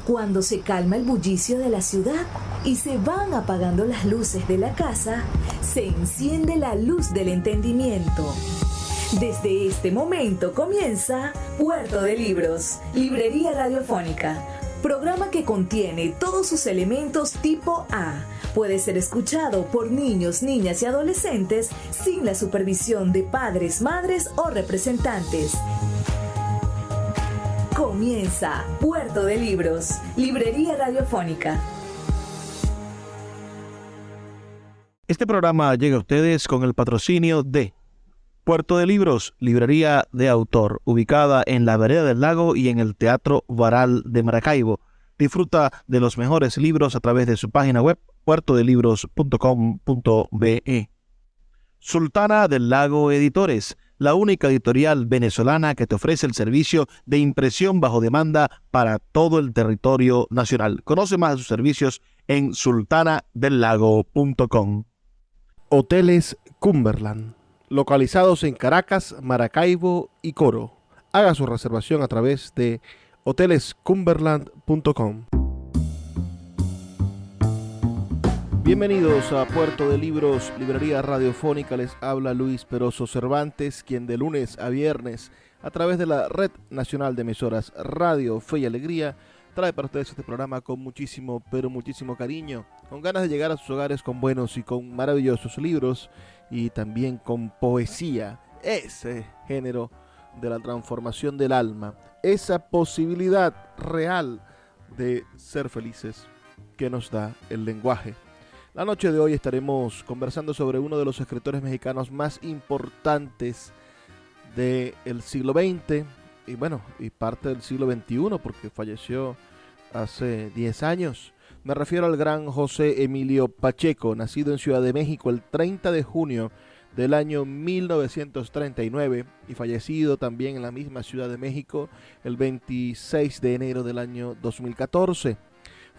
Cuando se calma el bullicio de la ciudad y se van apagando las luces de la casa, se enciende la luz del entendimiento. Desde este momento comienza Puerto de Libros, librería radiofónica, programa que contiene todos sus elementos tipo A. Puede ser escuchado por niños, niñas y adolescentes sin la supervisión de padres, madres o representantes. Comienza Puerto de Libros, librería radiofónica. Este programa llega a ustedes con el patrocinio de Puerto de Libros, librería de autor, ubicada en la Vereda del Lago y en el Teatro Varal de Maracaibo. Disfruta de los mejores libros a través de su página web, puertodelibros.com.be. Sultana del Lago Editores, la única editorial venezolana que te ofrece el servicio de impresión bajo demanda para todo el territorio nacional. Conoce más de sus servicios en sultanadelago.com. Hoteles Cumberland, localizados en Caracas, Maracaibo y Coro. Haga su reservación a través de hotelescumberland.com. Bienvenidos a Puerto de Libros, librería radiofónica. Les habla Luis Peroso Cervantes, quien de lunes a viernes, a través de la Red Nacional de Emisoras Radio Fe y Alegría, trae para ustedes este programa con muchísimo, pero muchísimo cariño, con ganas de llegar a sus hogares con buenos y con maravillosos libros y también con poesía, ese género de la transformación del alma, esa posibilidad real de ser felices que nos da el lenguaje. La noche de hoy estaremos conversando sobre uno de los escritores mexicanos más importantes del siglo XX y parte del siglo XXI, porque falleció hace 10 años. Me refiero al gran José Emilio Pacheco, nacido en Ciudad de México el 30 de junio del año 1939 y fallecido también en la misma Ciudad de México el 26 de enero del año 2014.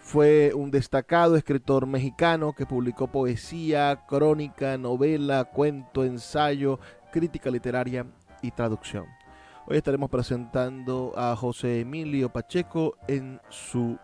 Fue un destacado escritor mexicano que publicó poesía, crónica, novela, cuento, ensayo, crítica literaria y traducción. Hoy estaremos presentando a José Emilio Pacheco en su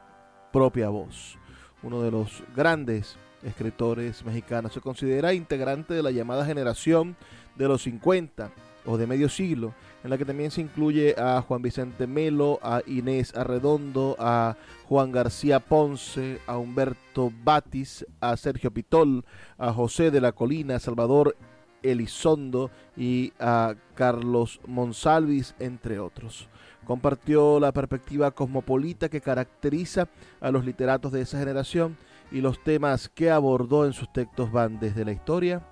propia voz. Uno de los grandes escritores mexicanos. Se considera integrante de la llamada generación de los 50 o de medio siglo, en la que también se incluye a Juan Vicente Melo, a Inés Arredondo, a Juan García Ponce, a Humberto Batis, a Sergio Pitol, a José de la Colina, a Salvador Elizondo y a Carlos Monsalvis, entre otros. Compartió la perspectiva cosmopolita que caracteriza a los literatos de esa generación y los temas que abordó en sus textos van desde la historia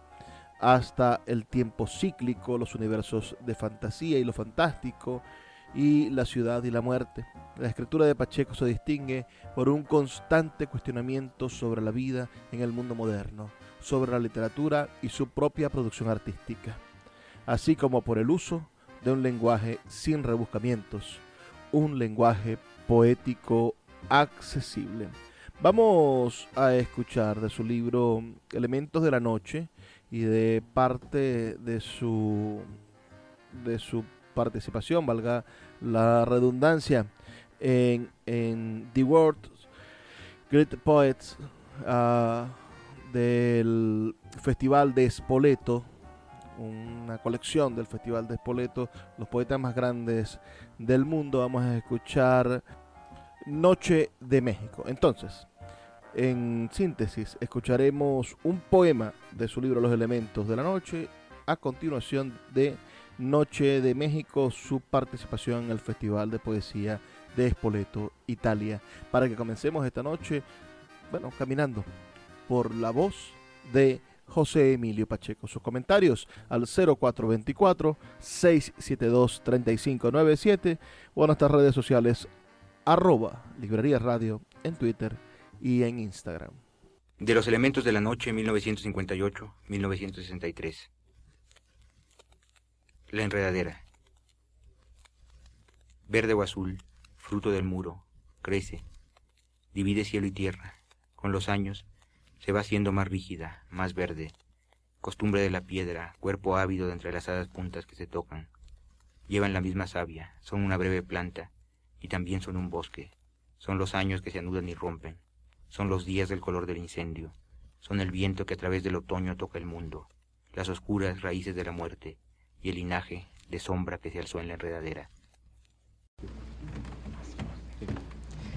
hasta el tiempo cíclico, los universos de fantasía y lo fantástico, y la ciudad y la muerte. La escritura de Pacheco se distingue por un constante cuestionamiento sobre la vida en el mundo moderno, sobre la literatura y su propia producción artística, así como por el uso de un lenguaje sin rebuscamientos, un lenguaje poético accesible. Vamos a escuchar de su libro Elementos de la Noche y de parte de su participación, valga la redundancia, en The World's Great Poets del Festival de Spoleto, una colección del Festival de Spoleto, los poetas más grandes del mundo. Vamos a escuchar Noche de México. Entonces, en síntesis, escucharemos un poema de su libro Los Elementos de la Noche, a continuación de Noche de México, su participación en el Festival de Poesía de Spoleto, Italia, para que comencemos esta noche, caminando por la voz de José Emilio Pacheco. Sus comentarios al 0424-672-3597 o a nuestras redes sociales @Librería Radio en Twitter y en Instagram. De los elementos de la noche, 1958-1963. La enredadera. Verde o azul, fruto del muro, crece, divide cielo y tierra. Con los años se va haciendo más rígida, más verde. Costumbre de la piedra, cuerpo ávido de entrelazadas puntas que se tocan. Llevan la misma savia, son una breve planta y también son un bosque. Son los años que se anudan y rompen. Son los días del color del incendio. Son el viento que a través del otoño toca el mundo, las oscuras raíces de la muerte y el linaje de sombra que se alzó en la enredadera.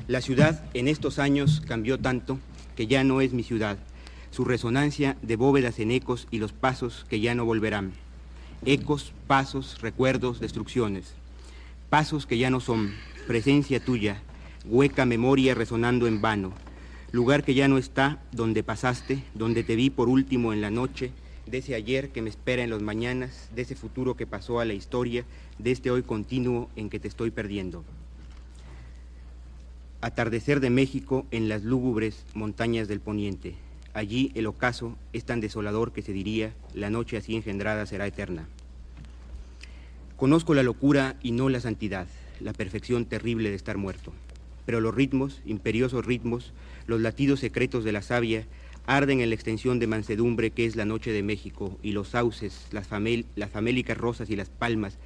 La ciudad en estos años cambió tanto que ya no es mi ciudad. Su resonancia de bóvedas en ecos y los pasos que ya no volverán. Ecos, pasos, recuerdos, destrucciones. Pasos que ya no son, presencia tuya, hueca memoria resonando en vano. Lugar que ya no está, donde pasaste, donde te vi por último en la noche, de ese ayer que me espera en los mañanas, de ese futuro que pasó a la historia, de este hoy continuo en que te estoy perdiendo. Atardecer de México en las lúgubres montañas del poniente. Allí el ocaso es tan desolador que se diría, la noche así engendrada será eterna. Conozco la locura y no la santidad, la perfección terrible de estar muerto. Pero los ritmos, imperiosos ritmos, los latidos secretos de la savia, arden en la extensión de mansedumbre que es la noche de México, y los sauces, las famélicas rosas y las palmas,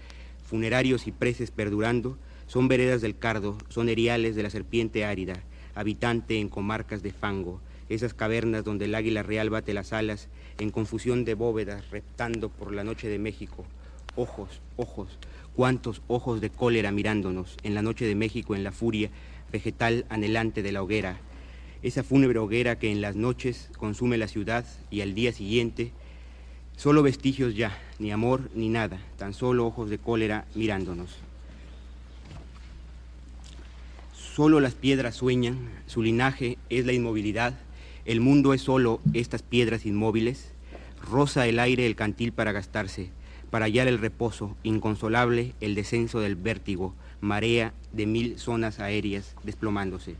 funerarios y preces perdurando, son veredas del cardo, son eriales de la serpiente árida, habitante en comarcas de fango, esas cavernas donde el águila real bate las alas, en confusión de bóvedas, reptando por la noche de México. Ojos, ojos, cuántos ojos de cólera mirándonos, en la noche de México, en la furia vegetal anhelante de la hoguera, esa fúnebre hoguera que en las noches consume la ciudad y al día siguiente, solo vestigios ya, ni amor ni nada, tan solo ojos de cólera mirándonos. Solo las piedras sueñan, su linaje es la inmovilidad, el mundo es solo estas piedras inmóviles, roza el aire el cantil para gastarse, para hallar el reposo, inconsolable el descenso del vértigo, marea de 1000 zonas aéreas desplomándose.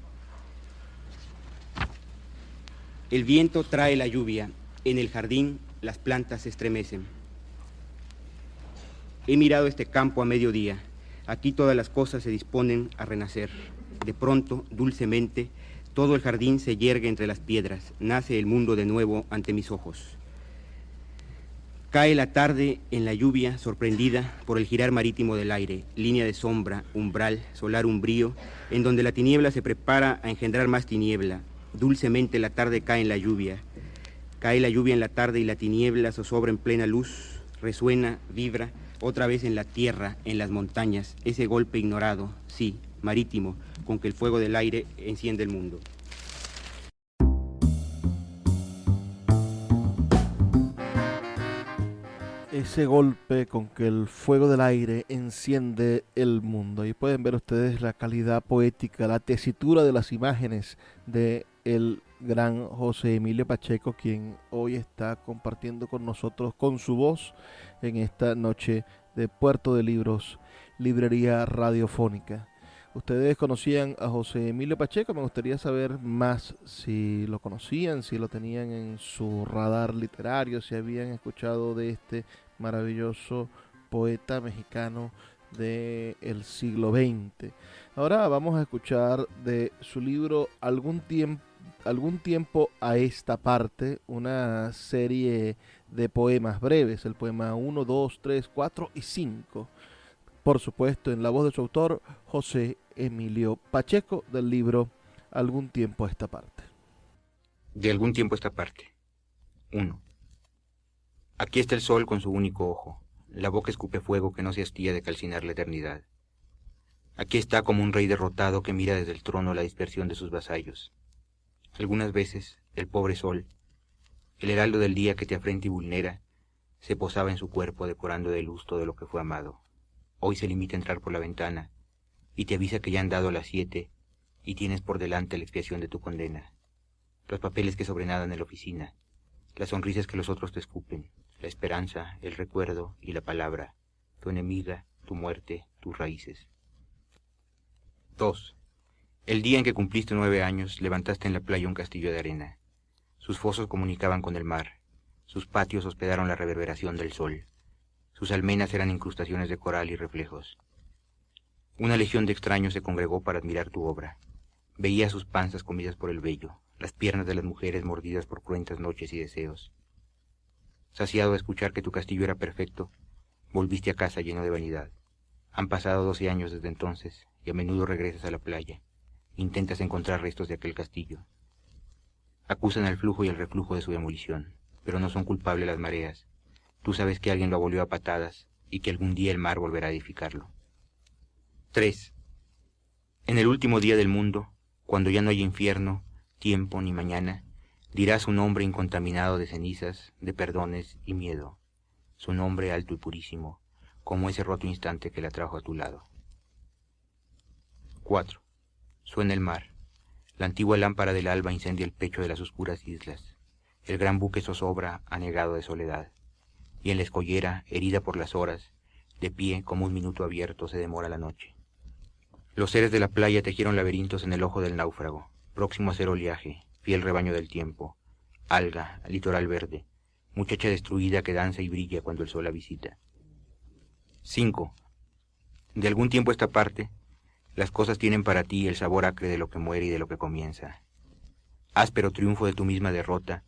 El viento trae la lluvia, en el jardín las plantas se estremecen. He mirado este campo a mediodía, aquí todas las cosas se disponen a renacer. De pronto, dulcemente, todo el jardín se yergue entre las piedras, nace el mundo de nuevo ante mis ojos. Cae la tarde en la lluvia, sorprendida por el girar marítimo del aire, línea de sombra, umbral, solar umbrío, en donde la tiniebla se prepara a engendrar más tiniebla. Dulcemente la tarde cae en la lluvia. Cae la lluvia en la tarde y la tiniebla zozobra en plena luz, resuena, vibra, otra vez en la tierra, en las montañas, ese golpe ignorado, sí, marítimo, con que el fuego del aire enciende el mundo. Ese golpe con que el fuego del aire enciende el mundo. Y pueden ver ustedes la calidad poética, la tesitura de las imágenes de el gran José Emilio Pacheco, quien hoy está compartiendo con nosotros con su voz en esta noche de Puerto de Libros, Librería Radiofónica. ¿Ustedes conocían a José Emilio Pacheco? Me gustaría saber más si lo conocían, si lo tenían en su radar literario, si habían escuchado de este maravilloso poeta mexicano del siglo XX. Ahora vamos a escuchar de su libro Algún tiempo a esta parte, una serie de poemas breves, el poema 1, 2, 3, 4 y 5. Por supuesto, en la voz de su autor, José Emilio Pacheco, del libro Algún tiempo a esta parte. De algún tiempo a esta parte. 1. Aquí está el sol con su único ojo, la boca escupe fuego que no se hastía de calcinar la eternidad. Aquí está como un rey derrotado que mira desde el trono la dispersión de sus vasallos. Algunas veces, el pobre sol, el heraldo del día que te afrenta y vulnera, se posaba en su cuerpo decorando de luz todo lo que fue amado. Hoy se limita a entrar por la ventana y te avisa que ya han dado las 7 y tienes por delante la expiación de tu condena. Los papeles que sobrenadan en la oficina, las sonrisas que los otros te escupen, la esperanza, el recuerdo y la palabra, tu enemiga, tu muerte, tus raíces. 2. El día en que cumpliste 9 años, levantaste en la playa un castillo de arena. Sus fosos comunicaban con el mar, sus patios hospedaron la reverberación del sol. Sus almenas eran incrustaciones de coral y reflejos. Una legión de extraños se congregó para admirar tu obra. Veía sus panzas comidas por el vello, las piernas de las mujeres mordidas por cruentas noches y deseos. Saciado de escuchar que tu castillo era perfecto, volviste a casa lleno de vanidad. Han pasado 12 años desde entonces y a menudo regresas a la playa. intentas encontrar restos de aquel castillo. Acusan al flujo y el reflujo de su demolición, pero no son culpables las mareas. Tú sabes que alguien lo abolió a patadas y que algún día el mar volverá a edificarlo. 3. En el último día del mundo, cuando ya no haya infierno, tiempo ni mañana, dirás un nombre incontaminado de cenizas, de perdones y miedo, su nombre alto y purísimo, como ese roto instante que la trajo a tu lado. 4. Suena el mar. La antigua lámpara del alba incendia el pecho de las oscuras islas. El gran buque zozobra, anegado de soledad. Y en la escollera, herida por las horas, de pie como un minuto abierto, se demora la noche. Los seres de la playa tejieron laberintos en el ojo del náufrago, próximo a ser oleaje, fiel rebaño del tiempo, alga, litoral verde, muchacha destruida que danza y brilla cuando el sol la visita. 5. De algún tiempo a esta parte, las cosas tienen para ti el sabor acre de lo que muere y de lo que comienza. Áspero triunfo de tu misma derrota,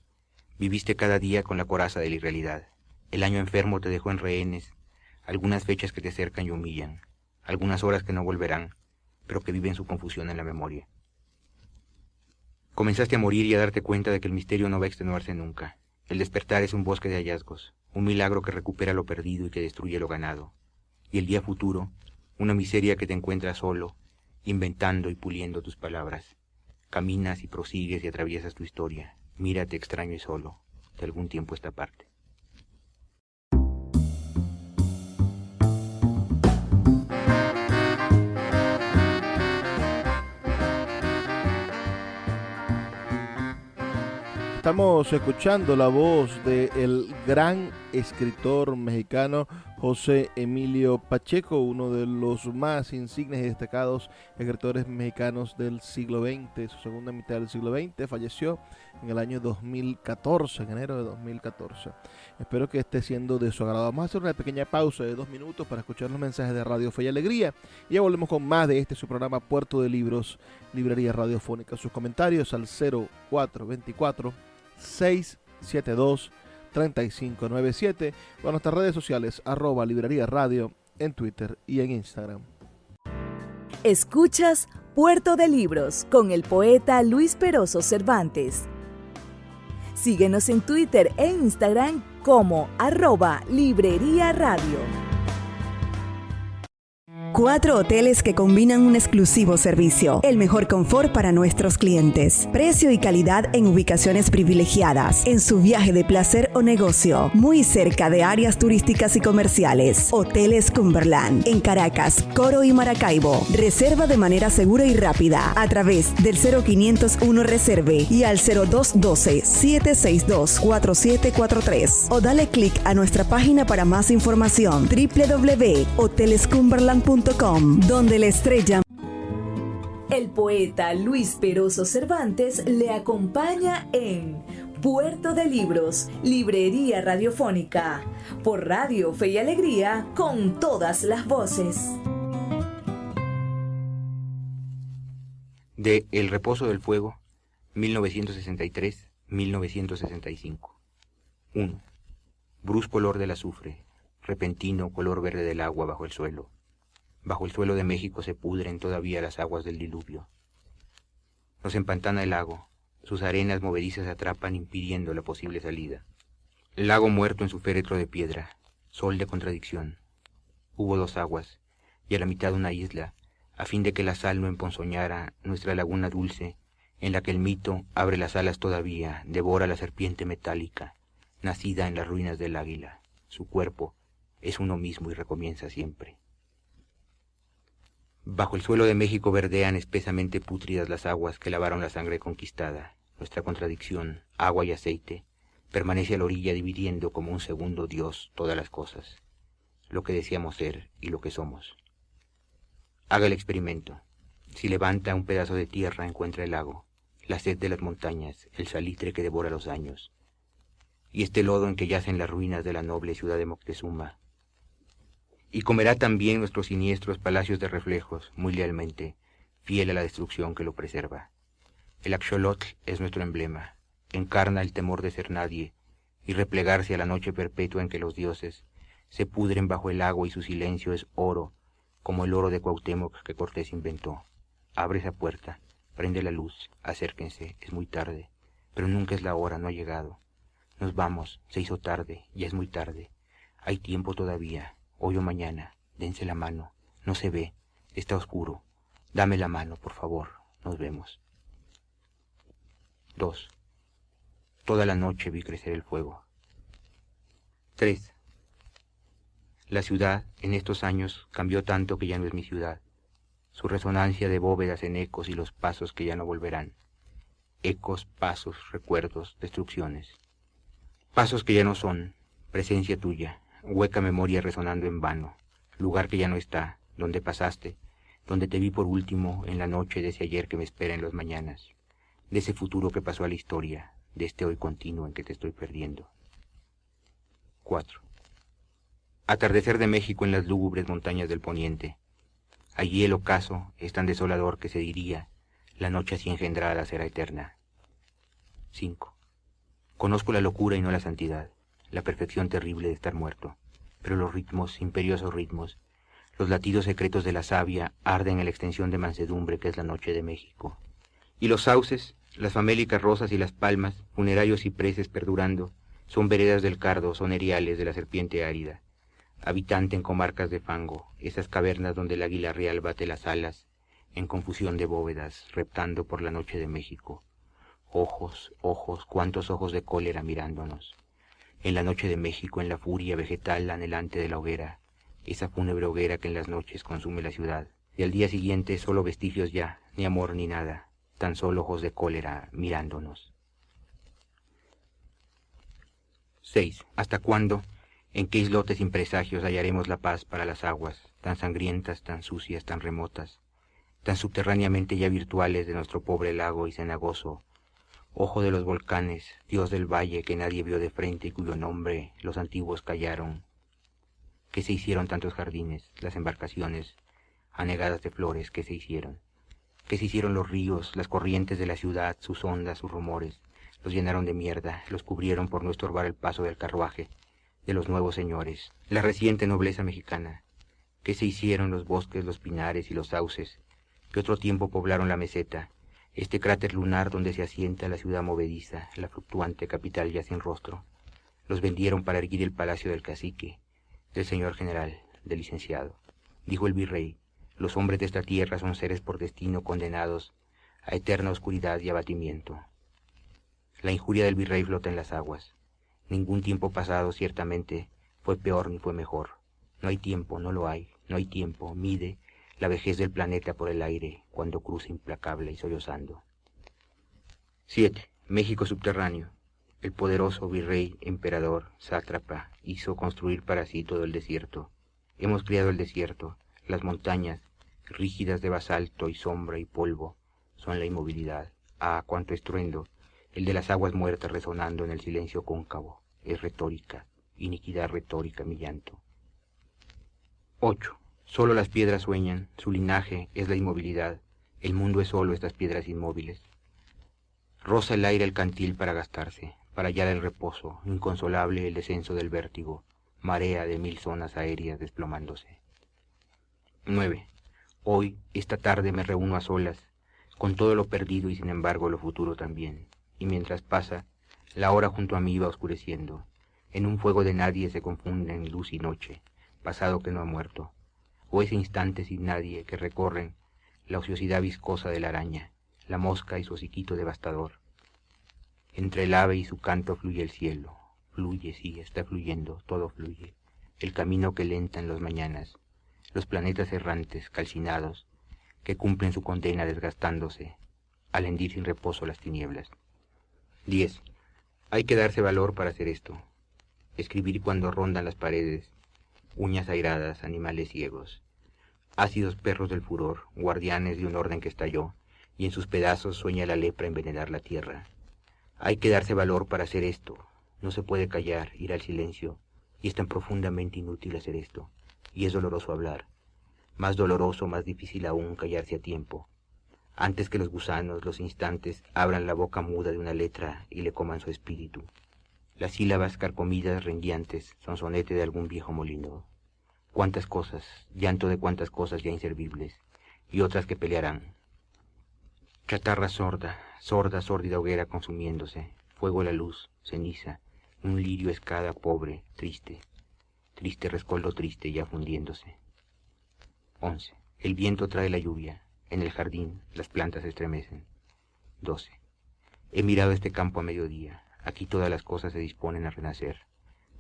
viviste cada día con la coraza de la irrealidad. El año enfermo te dejó en rehenes, algunas fechas que te cercan y humillan, algunas horas que no volverán, pero que viven su confusión en la memoria. Comenzaste a morir y a darte cuenta de que el misterio no va a extenuarse nunca. El despertar es un bosque de hallazgos, un milagro que recupera lo perdido y que destruye lo ganado. Y el día futuro, una miseria que te encuentra solo, inventando y puliendo tus palabras. Caminas y prosigues y atraviesas tu historia. Mírate extraño y solo, de algún tiempo esta parte. Estamos escuchando la voz del gran escritor mexicano José Emilio Pacheco, uno de los más insignes y destacados escritores mexicanos del siglo XX, su segunda mitad del siglo XX. Falleció en el año 2014, en enero de 2014. Espero que esté siendo de su agrado. Vamos a hacer una pequeña pausa de 2 minutos para escuchar los mensajes de Radio Fe y Alegría. Y ya volvemos con más de su programa Puerto de Libros, Librería Radiofónica. Sus comentarios al 0424-672-3597 o a nuestras redes sociales @Librería Radio en Twitter y en Instagram. Escuchas Puerto de Libros con el poeta Luis Peroso Cervantes. Síguenos en Twitter e Instagram como @Librería Radio. 4 hoteles que combinan un exclusivo servicio, el mejor confort para nuestros clientes, precio y calidad en ubicaciones privilegiadas, en su viaje de placer o negocio, muy cerca de áreas turísticas y comerciales. Hoteles Cumberland, en Caracas, Coro y Maracaibo. Reserva de manera segura y rápida a través del 0501 Reserve y al 0212-762-4743 o dale clic a nuestra página para más información www.hotelescumberland.com, donde la estrella. El poeta Luis Peroso Cervantes le acompaña en Puerto de Libros, Librería Radiofónica, por Radio Fe y Alegría, con todas las voces. De El reposo del fuego, 1963-1965. 1. Brusco olor del azufre, repentino color verde del agua bajo el suelo. Bajo el suelo de México se pudren todavía las aguas del diluvio. Nos empantana el lago, sus arenas movedizas atrapan impidiendo la posible salida. El lago muerto en su féretro de piedra, sol de contradicción. Hubo 2 aguas, y a la mitad una isla, a fin de que la sal no emponzoñara nuestra laguna dulce, en la que el mito abre las alas todavía, devora la serpiente metálica, nacida en las ruinas del águila. Su cuerpo es uno mismo y recomienza siempre. Bajo el suelo de México verdean espesamente pútridas las aguas que lavaron la sangre conquistada. Nuestra contradicción, agua y aceite, permanece a la orilla dividiendo como un segundo Dios todas las cosas, lo que deseamos ser y lo que somos. Haga el experimento. Si levanta un pedazo de tierra, encuentra el lago, la sed de las montañas, el salitre que devora los años, y este lodo en que yacen las ruinas de la noble ciudad de Moctezuma. Y comerá también nuestros siniestros palacios de reflejos, muy lealmente, fiel a la destrucción que lo preserva. El axolotl es nuestro emblema, encarna el temor de ser nadie, y replegarse a la noche perpetua en que los dioses se pudren bajo el agua y su silencio es oro, como el oro de Cuauhtémoc que Cortés inventó. Abre esa puerta, Prende la luz, acérquense, es muy tarde, pero nunca es la hora, no ha llegado. Nos vamos, se hizo tarde, ya es muy tarde. Hay tiempo todavía, hoy o mañana, dense la mano, no se ve, está oscuro. Dame la mano, por favor, nos vemos. 2. Toda la noche vi crecer el fuego. 3. La ciudad, en estos años, cambió tanto que ya no es mi ciudad. Su resonancia de bóvedas en ecos y los pasos que ya no volverán. Ecos, pasos, recuerdos, destrucciones. Pasos que ya no son, presencia tuya, hueca memoria resonando en vano, lugar que ya no está, donde pasaste, donde te vi por último en la noche de ese ayer que me espera en las mañanas, de ese futuro que pasó a la historia, de este hoy continuo en que te estoy perdiendo. 4. Atardecer de México en las lúgubres montañas del poniente. Allí el ocaso es tan desolador que se diría, la noche así engendrada será eterna. 5. Conozco la locura y no la santidad, la perfección terrible de estar muerto, pero los ritmos, imperiosos ritmos, los latidos secretos de la savia arden en la extensión de mansedumbre que es la noche de México. Y los sauces, las famélicas rosas y las palmas, funerarios cipreses perdurando, son veredas del cardo, son eriales de la serpiente árida, habitante en comarcas de fango, esas cavernas donde el águila real bate las alas, en confusión de bóvedas, reptando por la noche de México. Ojos, ojos, cuántos ojos de cólera mirándonos. En la noche de México, en la furia vegetal anhelante de la hoguera, esa fúnebre hoguera que en las noches consume la ciudad, y al día siguiente solo vestigios ya, ni amor ni nada, tan solo ojos de cólera mirándonos. 6. ¿Hasta cuándo, en qué islotes sin presagios hallaremos la paz para las aguas, tan sangrientas, tan sucias, tan remotas, tan subterráneamente ya virtuales de nuestro pobre lago y cenagoso, ojo de los volcanes, dios del valle que nadie vio de frente y cuyo nombre los antiguos callaron? ¿Qué se hicieron tantos jardines, las embarcaciones anegadas de flores? ¿Qué se hicieron? ¿Qué se hicieron los ríos, las corrientes de la ciudad, sus ondas, sus rumores? Los llenaron de mierda, los cubrieron por no estorbar el paso del carruaje de los nuevos señores, la reciente nobleza mexicana. ¿Qué se hicieron los bosques, los pinares y los sauces que otro tiempo poblaron la meseta, este cráter lunar donde se asienta la ciudad movediza, la fluctuante capital ya sin rostro? Los vendieron para erguir el palacio del cacique, del señor general, del licenciado. Dijo el virrey, los hombres de esta tierra son seres por destino condenados a eterna oscuridad y abatimiento. La injuria del virrey flota en las aguas. Ningún tiempo pasado, ciertamente, fue peor ni fue mejor. No hay tiempo, no lo hay, no hay tiempo, mide la vejez del planeta por el aire cuando cruza implacable y sollozando. 7. México subterráneo. El poderoso virrey, emperador, sátrapa, hizo construir para sí todo el desierto. Hemos criado el desierto, las montañas, rígidas de basalto y sombra y polvo, son la inmovilidad. Ah, cuánto estruendo, el de las aguas muertas resonando en el silencio cóncavo. Es retórica, iniquidad retórica mi llanto. 8. Solo las piedras sueñan, su linaje es la inmovilidad, el mundo es solo estas piedras inmóviles. Roza el aire el cantil para gastarse, para hallar el reposo, inconsolable el descenso del vértigo, marea de 1000 zonas aéreas desplomándose. 9. Hoy, esta tarde me reúno a solas, con todo lo perdido y sin embargo lo futuro también, y mientras pasa, la hora junto a mí va oscureciendo, en un fuego de nadie se confunden luz y noche, pasado que no ha muerto, o ese instante sin nadie que recorren la ociosidad viscosa de la araña, la mosca y su hociquito devastador. Entre el ave y su canto fluye el cielo, fluye, sí, está fluyendo, todo fluye, el camino que lenta en las mañanas, los planetas errantes, calcinados, que cumplen su condena desgastándose, al hendir sin reposo las tinieblas. 10. Hay que darse valor para hacer esto, escribir cuando rondan las paredes, uñas airadas, animales ciegos, ácidos perros del furor, guardianes de un orden que estalló, y en sus pedazos sueña la lepra envenenar la tierra. Hay que darse valor para hacer esto, no se puede callar, ir al silencio, y es tan profundamente inútil hacer esto, y es doloroso hablar, más doloroso, más difícil aún callarse a tiempo, antes que los gusanos, los instantes, abran la boca muda de una letra y le coman su espíritu. Las sílabas carcomidas, rengueantes, son sonete de algún viejo molino. Cuántas cosas, llanto de cuántas cosas ya inservibles, y otras que pelearán. Chatarra sorda, sorda, sórdida hoguera consumiéndose, fuego la luz, ceniza, un lirio escada pobre, triste, triste rescoldo triste ya fundiéndose. 11. El viento trae la lluvia, en el jardín las plantas se estremecen. 12. He mirado este campo a mediodía, aquí todas las cosas se disponen a renacer.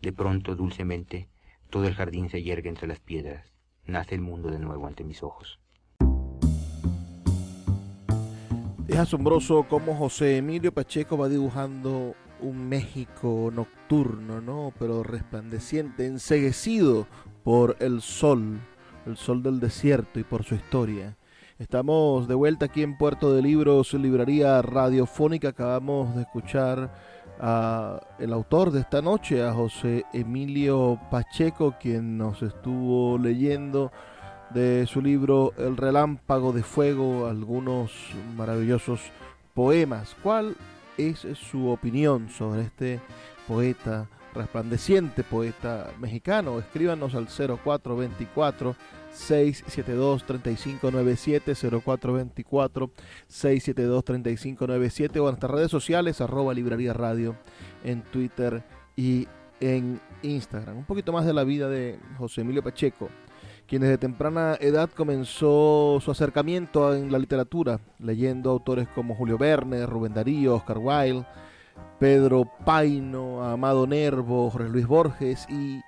De pronto, dulcemente, todo el jardín se yergue entre las piedras, nace el mundo de nuevo ante mis ojos. Es asombroso cómo José Emilio Pacheco va dibujando un México nocturno, ¿no? Pero resplandeciente, enceguecido por el sol del desierto y por su historia. Estamos de vuelta aquí en Puerto de Libros, librería radiofónica. Acabamos de escuchar al autor de esta noche, a José Emilio Pacheco, quien nos estuvo leyendo de su libro El Relámpago de Fuego, algunos maravillosos poemas. ¿Cuál es su opinión sobre este poeta resplandeciente, poeta mexicano? Escríbanos al 0424-672-3597, 0424-672-3597 o en nuestras redes sociales, @Librería Radio, en Twitter y en Instagram. Un poquito más de la vida de José Emilio Pacheco, quien desde temprana edad comenzó su acercamiento en la literatura, leyendo autores como Julio Verne, Rubén Darío, Oscar Wilde, Pedro Paino, Amado Nervo, Jorge Luis Borges y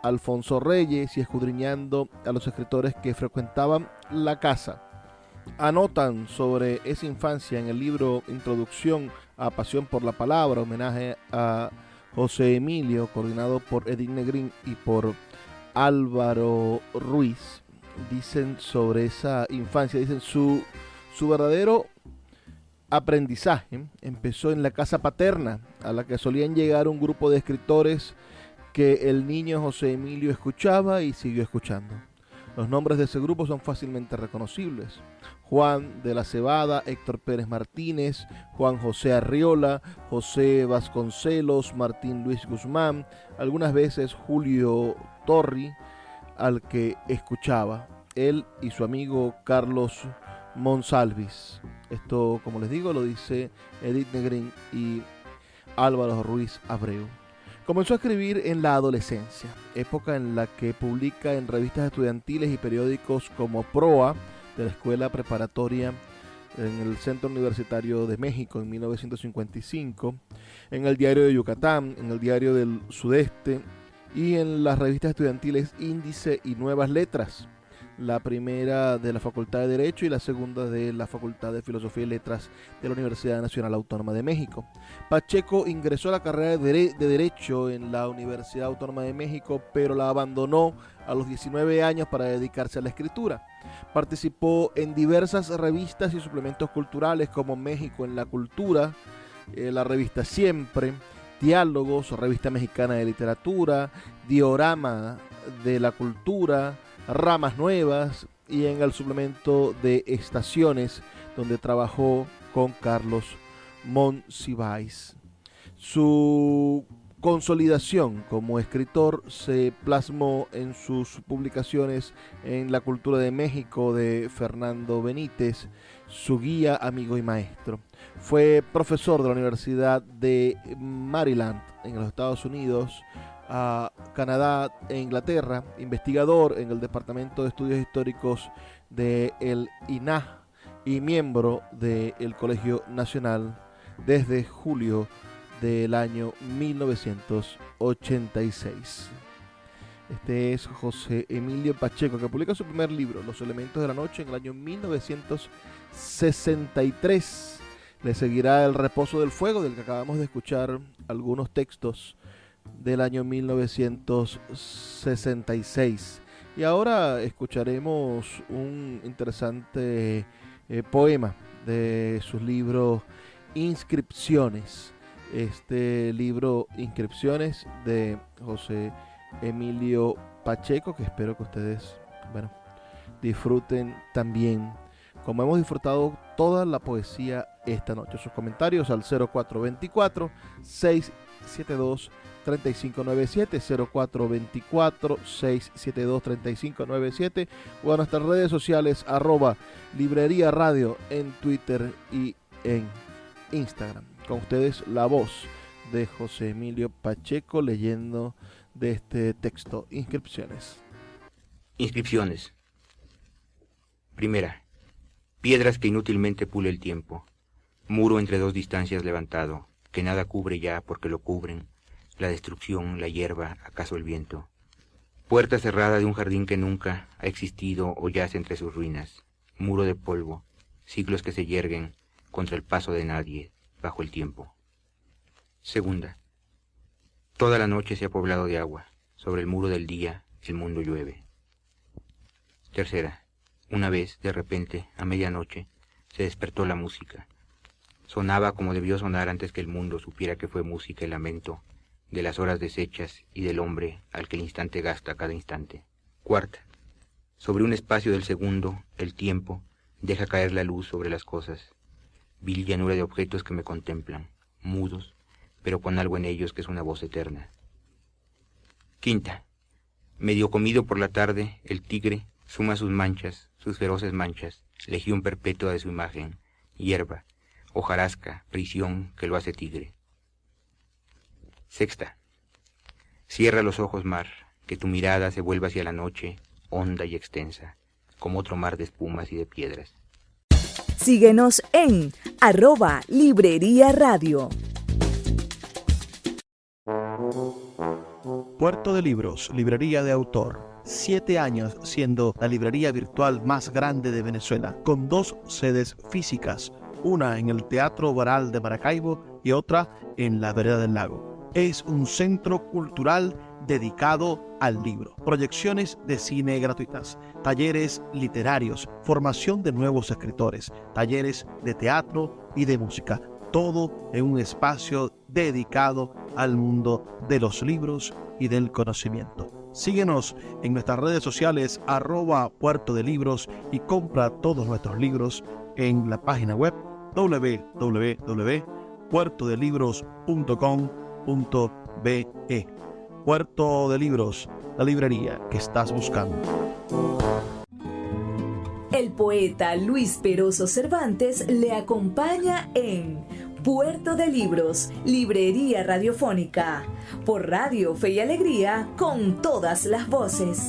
Alfonso Reyes, y escudriñando a los escritores que frecuentaban la casa. Anotan sobre esa infancia en el libro Introducción a Pasión por la Palabra, homenaje a José Emilio, coordinado por Edith Negrín y por Álvaro Ruiz. Dicen sobre esa infancia, dicen su verdadero aprendizaje empezó en la casa paterna, a la que solían llegar un grupo de escritores que el niño José Emilio escuchaba y siguió escuchando. Los nombres de ese grupo son fácilmente reconocibles: Juan de la Cebada, Héctor Pérez Martínez, Juan José Arriola, José Vasconcelos, Martín Luis Guzmán, algunas veces Julio Torri, al que escuchaba, él y su amigo Carlos Monsalvis. Esto, como les digo, lo dice Edith Negrín y Álvaro Ruiz Abreu. Comenzó a escribir en la adolescencia, época en la que publica en revistas estudiantiles y periódicos como Proa, de la Escuela Preparatoria en el Centro Universitario de México en 1955, en el Diario de Yucatán, en el Diario del Sudeste y en las revistas estudiantiles Índice y Nuevas Letras, la primera de la Facultad de Derecho y la segunda de la Facultad de Filosofía y Letras de la Universidad Nacional Autónoma de México. Pacheco ingresó a la carrera de Derecho en la Universidad Autónoma de México, pero la abandonó a los 19 años para dedicarse a la escritura. Participó en diversas revistas y suplementos culturales como México en la Cultura, la revista Siempre, Diálogos, Revista Mexicana de Literatura, Diorama de la Cultura, Ramas Nuevas, y en el suplemento de Estaciones, donde trabajó con Carlos Monsiváis. Su consolidación como escritor se plasmó en sus publicaciones en La Cultura de México de Fernando Benítez, su guía, amigo y maestro. Fue profesor de la Universidad de Maryland en los Estados Unidos, Canadá e Inglaterra, investigador en el Departamento de Estudios Históricos del INAH y miembro del Colegio Nacional desde julio del año 1986. Este es José Emilio Pacheco, que publica su primer libro, Los Elementos de la Noche, en el año 1963. Le seguirá El Reposo del Fuego, del que acabamos de escuchar algunos textos, del año 1966. Y ahora escucharemos un interesante poema de sus libros Inscripciones. Este libro Inscripciones de José Emilio Pacheco, que espero que ustedes disfruten también como hemos disfrutado toda la poesía esta noche. Sus comentarios al 0424-672-3597, 0424-672-3597 o a nuestras redes sociales @Librería Radio en Twitter y en Instagram. Con ustedes la voz de José Emilio Pacheco leyendo de este texto. Inscripciones. Inscripciones. Primera. Piedras que inútilmente pule el tiempo. Muro entre dos distancias levantado, que nada cubre ya porque lo cubren la destrucción, la hierba, acaso el viento. Puerta cerrada de un jardín que nunca ha existido o yace entre sus ruinas. Muro de polvo, siglos que se yerguen contra el paso de nadie, bajo el tiempo. Segunda. Toda la noche se ha poblado de agua. Sobre el muro del día el mundo llueve. Tercera. Una vez, de repente, a medianoche, se despertó la música. Sonaba como debió sonar antes que el mundo supiera que fue música el lamento de las horas deshechas y del hombre al que el instante gasta cada instante. Cuarta. Sobre un espacio del segundo, el tiempo deja caer la luz sobre las cosas. Vil llanura de objetos que me contemplan, mudos, pero con algo en ellos que es una voz eterna. Quinta. Medio comido por la tarde, el tigre suma sus manchas, sus feroces manchas, legión perpetua de su imagen, hierba, hojarasca, prisión que lo hace tigre. Sexta. Cierra los ojos, mar, que tu mirada se vuelva hacia la noche, honda y extensa, como otro mar de espumas y de piedras. Síguenos en @Librería Radio. Puerto de Libros, librería de autor. 7 años siendo la librería virtual más grande de Venezuela, con 2 sedes físicas, una en el Teatro Baral de Maracaibo y otra en la Vereda del Lago. Es un centro cultural dedicado al libro, proyecciones de cine gratuitas, talleres literarios, formación de nuevos escritores, talleres de teatro y de música, todo en un espacio dedicado al mundo de los libros y del conocimiento. Síguenos en nuestras redes sociales @Puerto de Libros y compra todos nuestros libros en la página web www.puertodelibros.com.be. Puerto de Libros, la librería que estás buscando. El poeta Luis Peroso Cervantes le acompaña en Puerto de Libros, librería radiofónica, por Radio Fe y Alegría, con todas las voces.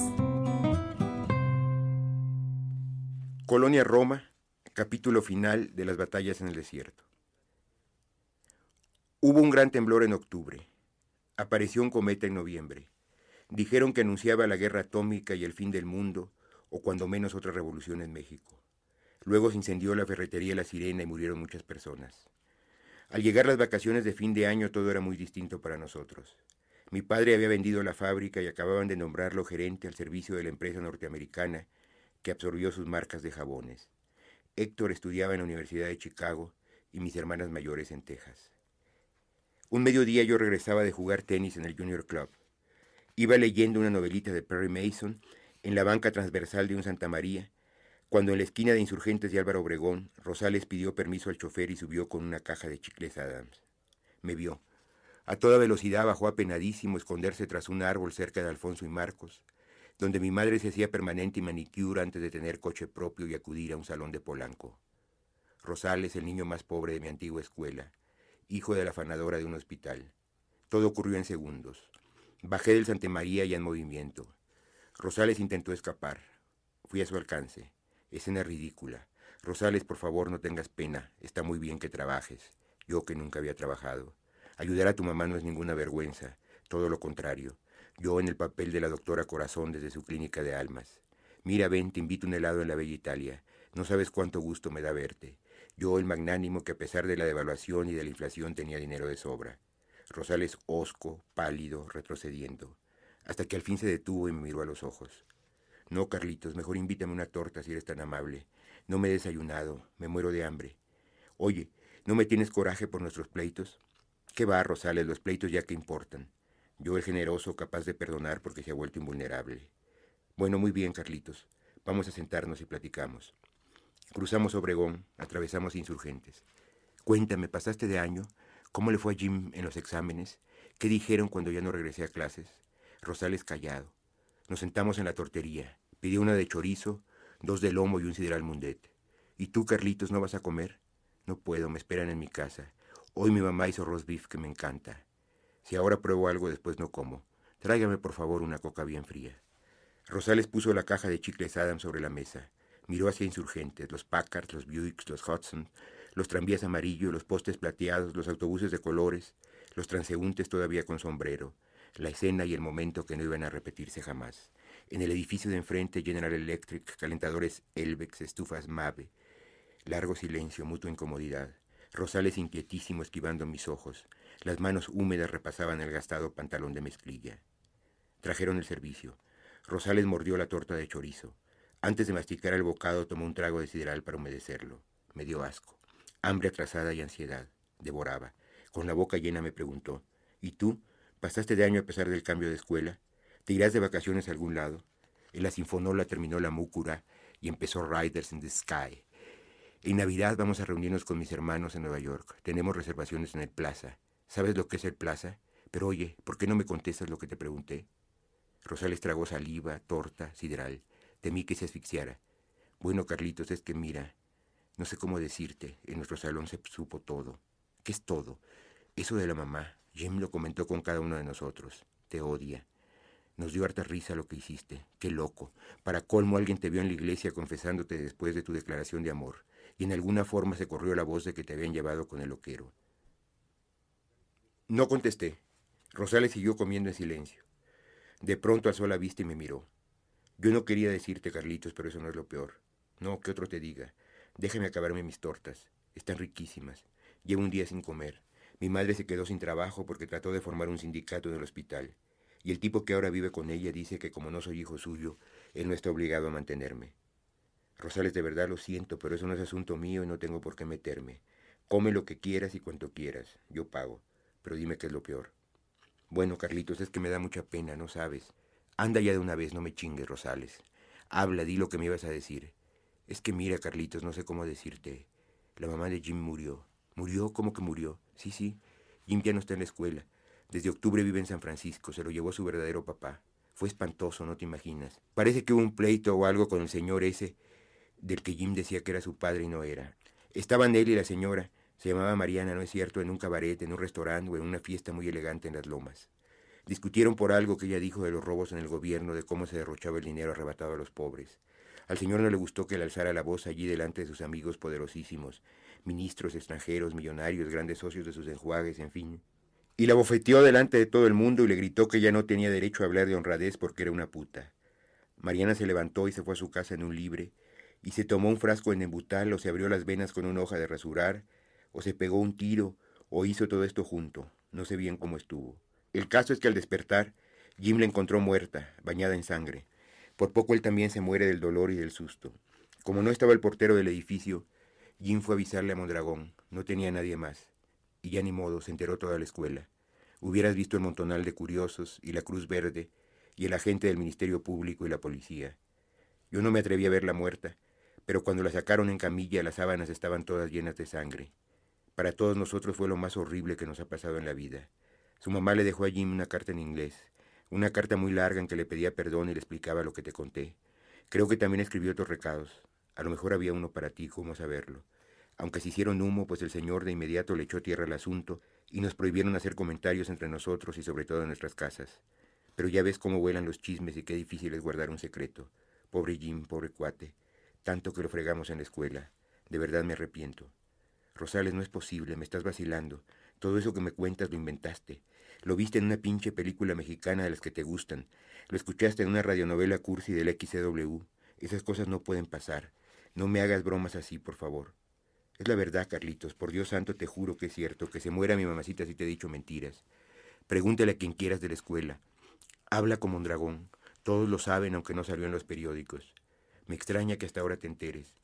Colonia Roma, capítulo final de las batallas en el desierto. Hubo un gran temblor en octubre. Apareció un cometa en noviembre. Dijeron que anunciaba la guerra atómica y el fin del mundo, o cuando menos otra revolución en México. Luego se incendió la ferretería La Sirena y murieron muchas personas. Al llegar las vacaciones de fin de año todo era muy distinto para nosotros. Mi padre había vendido la fábrica y acababan de nombrarlo gerente al servicio de la empresa norteamericana que absorbió sus marcas de jabones. Héctor estudiaba en la Universidad de Chicago y mis hermanas mayores en Texas. Un mediodía yo regresaba de jugar tenis en el Junior Club. Iba leyendo una novelita de Perry Mason en la banca transversal de un Santa María, cuando en la esquina de Insurgentes y Álvaro Obregón, Rosales pidió permiso al chofer y subió con una caja de chicles Adams. Me vio. A toda velocidad bajó apenadísimo a esconderse tras un árbol cerca de Alfonso y Marcos, donde mi madre se hacía permanente y manicure antes de tener coche propio y acudir a un salón de Polanco. Rosales, el niño más pobre de mi antigua escuela, hijo de la afanadora de un hospital. Todo ocurrió en segundos. Bajé del Santa María ya en movimiento. Rosales intentó escapar. Fui a su alcance. Escena ridícula. Rosales, por favor, no tengas pena. Está muy bien que trabajes. Yo que nunca había trabajado. Ayudar a tu mamá no es ninguna vergüenza. Todo lo contrario. Yo en el papel de la doctora Corazón desde su clínica de almas. Mira, ven, te invito un helado en la bella Italia. No sabes cuánto gusto me da verte. Yo, el magnánimo que a pesar de la devaluación y de la inflación tenía dinero de sobra. Rosales hosco, pálido, retrocediendo. Hasta que al fin se detuvo y me miró a los ojos. No, Carlitos, mejor invítame una torta si eres tan amable. No me he desayunado, me muero de hambre. Oye, ¿no me tienes coraje por nuestros pleitos? ¿Qué va, Rosales? Los pleitos ya que importan. Yo, el generoso, capaz de perdonar porque se ha vuelto invulnerable. Bueno, muy bien, Carlitos. Vamos a sentarnos y platicamos. Cruzamos Obregón, atravesamos Insurgentes. Cuéntame, ¿pasaste de año? ¿Cómo le fue a Jim en los exámenes? ¿Qué dijeron cuando ya no regresé a clases? Rosales callado. Nos sentamos en la tortería. Pidió una de chorizo, 2 de lomo y un sidral mundet. ¿Y tú, Carlitos, no vas a comer? No puedo, me esperan en mi casa. Hoy mi mamá hizo roast beef que me encanta. Si ahora pruebo algo, después no como. Tráigame, por favor, una coca bien fría. Rosales puso la caja de chicles Adams sobre la mesa. Miró hacia Insurgentes, los Packard, los Buicks, los Hudson, los tranvías amarillos, los postes plateados, los autobuses de colores, los transeúntes todavía con sombrero, la escena y el momento que no iban a repetirse jamás. En el edificio de enfrente, General Electric, calentadores Elvex, estufas Mave. Largo silencio, mutua incomodidad. Rosales inquietísimo esquivando mis ojos. Las manos húmedas repasaban el gastado pantalón de mezclilla. Trajeron el servicio. Rosales mordió la torta de chorizo. Antes de masticar el bocado tomó un trago de sidral para humedecerlo. Me dio asco. Hambre atrasada y ansiedad. Devoraba. Con la boca llena me preguntó, ¿y tú? ¿Pasaste de año a pesar del cambio de escuela? ¿Te irás de vacaciones a algún lado? En la Sinfonola terminó la múcura y empezó Riders in the Sky. En Navidad vamos a reunirnos con mis hermanos en Nueva York. Tenemos reservaciones en el Plaza. ¿Sabes lo que es el Plaza? Pero oye, ¿por qué no me contestas lo que te pregunté? Rosales tragó saliva, torta, sidral. Temí que se asfixiara. Bueno, Carlitos, es que mira, no sé cómo decirte. En nuestro salón se supo todo. ¿Qué es todo? Eso de la mamá. Jim lo comentó con cada uno de nosotros. Te odia. Nos dio harta risa lo que hiciste. Qué loco. Para colmo, alguien te vio en la iglesia confesándote después de tu declaración de amor. Y en alguna forma se corrió la voz de que te habían llevado con el loquero. No contesté. Rosales siguió comiendo en silencio. De pronto alzó la vista y me miró. Yo no quería decirte, Carlitos, pero eso no es lo peor. No, que otro te diga. Déjame acabarme mis tortas. Están riquísimas. Llevo un día sin comer. Mi madre se quedó sin trabajo porque trató de formar un sindicato en el hospital. Y el tipo que ahora vive con ella dice que como no soy hijo suyo, él no está obligado a mantenerme. Rosales, de verdad lo siento, pero eso no es asunto mío y no tengo por qué meterme. Come lo que quieras y cuanto quieras. Yo pago. Pero dime qué es lo peor. Bueno, Carlitos, es que me da mucha pena, ¿no sabes? Anda ya de una vez, no me chingues, Rosales. Habla, di lo que me ibas a decir. Es que mira, Carlitos, no sé cómo decirte. La mamá de Jim murió. ¿Murió? ¿Cómo que murió? Sí. Jim ya no está en la escuela. Desde octubre vive en San Francisco. Se lo llevó su verdadero papá. Fue espantoso, no te imaginas. Parece que hubo un pleito o algo con el señor ese, del que Jim decía que era su padre y no era. Estaban él y la señora. Se llamaba Mariana, ¿no es cierto?, en un cabaret, en un restaurante o en una fiesta muy elegante en las Lomas. Discutieron por algo que ella dijo de los robos en el gobierno, de cómo se derrochaba el dinero arrebatado a los pobres. Al señor no le gustó que él alzara la voz allí delante de sus amigos poderosísimos, ministros extranjeros, millonarios, grandes socios de sus enjuagues, en fin. Y la bofeteó delante de todo el mundo y le gritó que ella no tenía derecho a hablar de honradez porque era una puta. Mariana se levantó y se fue a su casa en un libre, y se tomó un frasco en embutal o se abrió las venas con una hoja de rasurar, o se pegó un tiro, o hizo todo esto junto. No sé bien cómo estuvo. El caso es que al despertar, Jim la encontró muerta, bañada en sangre. Por poco él también se muere del dolor y del susto. Como no estaba el portero del edificio, Jim fue a avisarle a Mondragón. No tenía nadie más. Y ya ni modo, se enteró toda la escuela. Hubieras visto el montonal de curiosos y la Cruz Verde y el agente del Ministerio Público y la policía. Yo no me atreví a verla muerta, pero cuando la sacaron en camilla las sábanas estaban todas llenas de sangre. Para todos nosotros fue lo más horrible que nos ha pasado en la vida. Su mamá le dejó a Jim una carta en inglés, una carta muy larga en que le pedía perdón y le explicaba lo que te conté. Creo que también escribió otros recados. A lo mejor había uno para ti, cómo saberlo. Aunque se hicieron humo, pues el señor de inmediato le echó tierra al asunto y nos prohibieron hacer comentarios entre nosotros y sobre todo en nuestras casas. Pero ya ves cómo vuelan los chismes y qué difícil es guardar un secreto. Pobre Jim, pobre cuate. Tanto que lo fregamos en la escuela. De verdad me arrepiento. Rosales, no es posible, me estás vacilando. Todo eso que me cuentas lo inventaste. Lo viste en una pinche película mexicana de las que te gustan. Lo escuchaste en una radionovela cursi del XCW. Esas cosas no pueden pasar. No me hagas bromas así, por favor. Es la verdad, Carlitos. Por Dios santo te juro que es cierto. Que se muera mi mamacita si te he dicho mentiras. Pregúntale a quien quieras de la escuela. Habla como un dragón. Todos lo saben, aunque no salió en los periódicos. Me extraña que hasta ahora te enteres.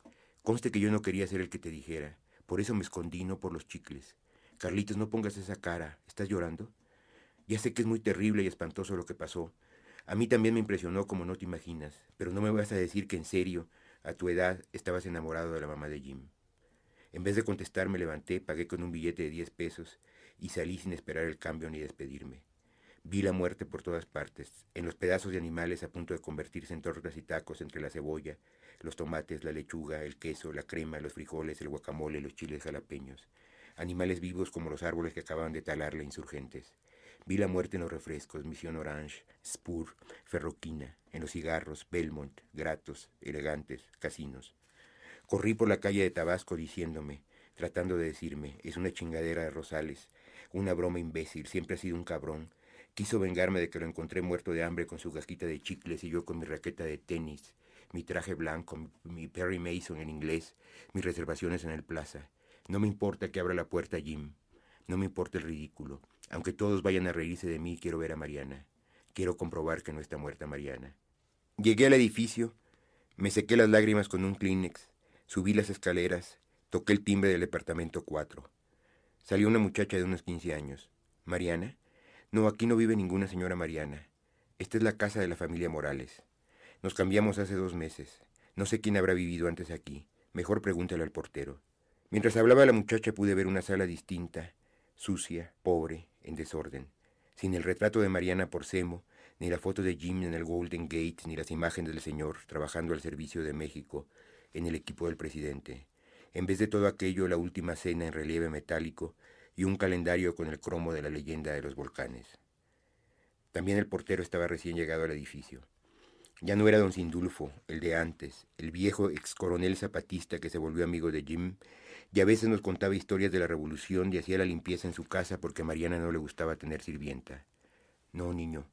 Conste que yo no quería ser el que te dijera. Por eso me escondí, no por los chicles. Carlitos, no pongas esa cara. ¿Estás llorando? Ya sé que es muy terrible y espantoso lo que pasó. A mí también me impresionó como no te imaginas. Pero no me vas a decir que en serio A tu edad estabas enamorado de la mamá de Jim. En vez de contestar me levanté, pagué con un billete de 10 pesos y salí sin esperar el cambio ni despedirme. Vi la muerte por todas partes, en los pedazos de animales a punto de convertirse en tortas y tacos entre la cebolla, los tomates, la lechuga, el queso, la crema, los frijoles, el guacamole, los chiles jalapeños. Animales vivos como los árboles que acababan de talar la Insurgentes. Vi la muerte en los refrescos, Mission Orange, Spur, Ferroquina, en los cigarros, Belmont, Gratos, Elegantes, Casinos. Corrí por la calle de Tabasco diciéndome, tratando de decirme, es una chingadera de Rosales, una broma imbécil, siempre ha sido un cabrón. Quiso vengarme de que lo encontré muerto de hambre con su casquita de chicles y yo con mi raqueta de tenis, mi traje blanco, mi Perry Mason en inglés, mis reservaciones en el Plaza. No me importa que abra la puerta Jim, no me importa el ridículo. Aunque todos vayan a reírse de mí, quiero ver a Mariana. Quiero comprobar que no está muerta Mariana. Llegué al edificio, me sequé las lágrimas con un Kleenex, subí las escaleras, toqué el timbre del departamento 4. Salió una muchacha de unos 15 años. ¿Mariana? No, aquí no vive ninguna señora Mariana. Esta es la casa de la familia Morales. Nos cambiamos hace 2 meses. No sé quién habrá vivido antes aquí. Mejor pregúntale al portero. Mientras hablaba la muchacha pude ver una sala distinta, sucia, pobre, en desorden. Sin el retrato de Mariana Porcemo, ni la foto de Jim en el Golden Gate, ni las imágenes del señor trabajando al servicio de México en el equipo del presidente. En vez de todo aquello, la última cena en relieve metálico y un calendario con el cromo de la leyenda de los volcanes. También el portero estaba recién llegado al edificio. Ya no era don Sindulfo, el de antes, el viejo ex coronel zapatista que se volvió amigo de Jim, y a veces nos contaba historias de la revolución y hacía la limpieza en su casa porque a Mariana no le gustaba tener sirvienta. No, niño,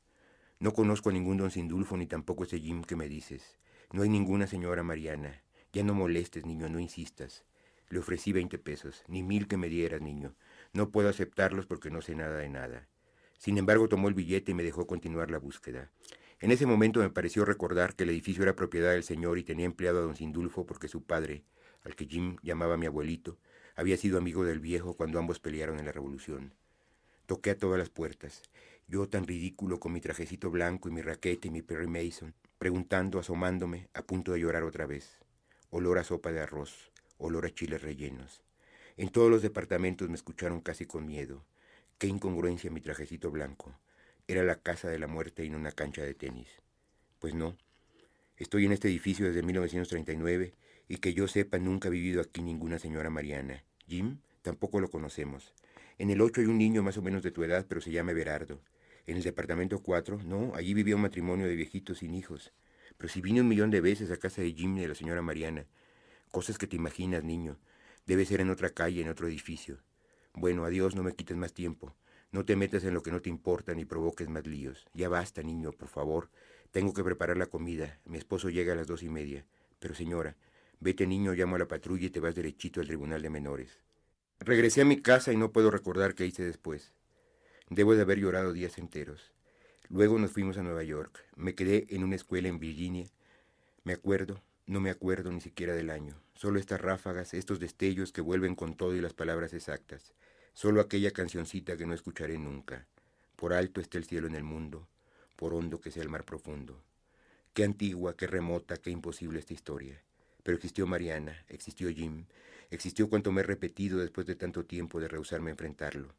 no conozco a ningún don Sindulfo ni tampoco ese Jim que me dices. No hay ninguna señora Mariana. Ya no molestes, niño, no insistas. Le ofrecí 20 pesos, ni 1000 que me dieras, niño. No puedo aceptarlos porque no sé nada de nada. Sin embargo, tomó el billete y me dejó continuar la búsqueda. En ese momento me pareció recordar que el edificio era propiedad del señor y tenía empleado a don Sindulfo porque su padre, al que Jim llamaba mi abuelito, había sido amigo del viejo cuando ambos pelearon en la revolución. Toqué a todas las puertas, yo tan ridículo con mi trajecito blanco y mi raqueta y mi Perry Mason, preguntando, asomándome, a punto de llorar otra vez. Olor a sopa de arroz, olor a chiles rellenos. En todos los departamentos me escucharon casi con miedo. Qué incongruencia mi trajecito blanco. Era la casa de la muerte y no una cancha de tenis. Pues no. Estoy en este edificio desde 1939 y que yo sepa nunca ha vivido aquí ninguna señora Mariana. Jim tampoco lo conocemos. En el 8 hay un niño más o menos de tu edad, pero se llama Everardo. En el departamento 4, no, allí vivía un matrimonio de viejitos sin hijos. Pero si vine 1.000.000 de veces a casa de Jim y de la señora Mariana. Cosas que te imaginas, niño. Debe ser en otra calle, en otro edificio. Bueno, adiós, no me quites más tiempo. No te metas en lo que no te importa ni provoques más líos. Ya basta, niño, por favor. Tengo que preparar la comida. Mi esposo llega a las 2:30. Pero señora, vete, niño, llamo a la patrulla y te vas derechito al tribunal de menores. Regresé a mi casa y no puedo recordar qué hice después. Debo de haber llorado días enteros. Luego nos fuimos a Nueva York. Me quedé en una escuela en Virginia. Me acuerdo, no me acuerdo ni siquiera del año. Solo estas ráfagas, estos destellos que vuelven con todo y las palabras exactas. Solo aquella cancioncita que no escucharé nunca. Por alto está el cielo en el mundo, por hondo que sea el mar profundo. Qué antigua, qué remota, qué imposible esta historia. Pero existió Mariana, existió Jim, existió cuanto me he repetido después de tanto tiempo de rehusarme a enfrentarlo.